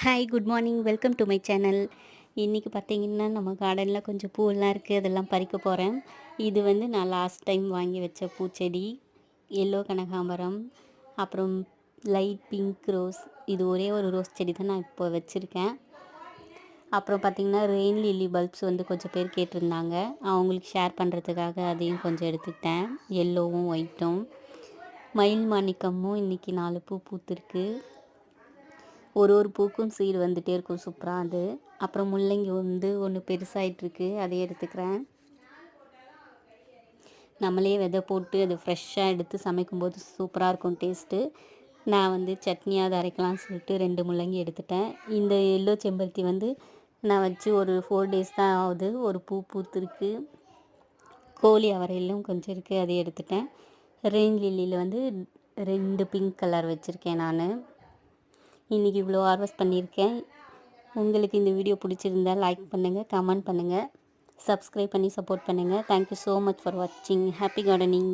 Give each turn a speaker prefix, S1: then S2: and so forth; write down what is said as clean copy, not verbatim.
S1: Hi good morning welcome to my channel. இன்றைக்கி பார்த்தீங்கன்னா நம்ம கார்டனில் கொஞ்சம் பூவெல்லாம் இருக்குது, அதெல்லாம் பறிக்க போகிறேன். இது வந்து நான் லாஸ்ட் டைம் வாங்கி வச்ச பூச்செடி, எல்லோ கனகாம்பரம், அப்புறம் லைட் பிங்க் ரோஸ். இது ஒரே ஒரு ரோஸ் செடி தான் நான் இப்போ வச்சுருக்கேன். அப்புறம் பார்த்திங்கன்னா ரெயின் லில்லி பல்ப்ஸ் வந்து கொஞ்சம் பேர் கேட்டிருந்தாங்க, அவங்களுக்கு ஷேர் பண்ணுறதுக்காக அதையும் கொஞ்சம் எடுத்துக்கிட்டேன். எல்லோவும் ஒயிட்டும். மயில் மாணிக்கமும் இன்றைக்கி 4 பூ பூத்துருக்கு. ஒரு பூக்கும் சீடு வந்துகிட்டே இருக்கும் சூப்பராக அது. அப்புறம் முள்ளங்கி வந்து ஒன்று பெருசாகிட்ருக்கு, அதை எடுத்துக்கிறேன். நம்மளே விதை போட்டு அதை ஃப்ரெஷ்ஷாக எடுத்து சமைக்கும்போது சூப்பராக இருக்கும் டேஸ்ட்டு. நான் வந்து சட்னியாக அதை அரைக்கலாம்னு சொல்லிட்டு 2 முள்ளங்கி எடுத்துட்டேன். இந்த எல்லோ செம்பருத்தி வந்து நான் வச்சு ஒரு 4 டேஸ் தான் ஆகுது. ஒரு பூ பூத்துருக்கு. கோழி அவரையிலும் கொஞ்சம் இருக்குது, அதை எடுத்துட்டேன். ரெயின் லில்லியில் வந்து 2 பிங்க் கலர் வச்சுருக்கேன் நான். இன்றைக்கி இவ்வளோ ஹார்வெஸ்ட் பண்ணியிருக்கேன். உங்களுக்கு இந்த வீடியோ பிடிச்சிருந்தால் லைக் பண்ணுங்கள், கமெண்ட் பண்ணுங்கள், சப்ஸ்கிரைப் பண்ணி சப்போர்ட் பண்ணுங்கள். தேங்க்யூ ஸோ மச் ஃபார் வாட்சிங். Happy gardening.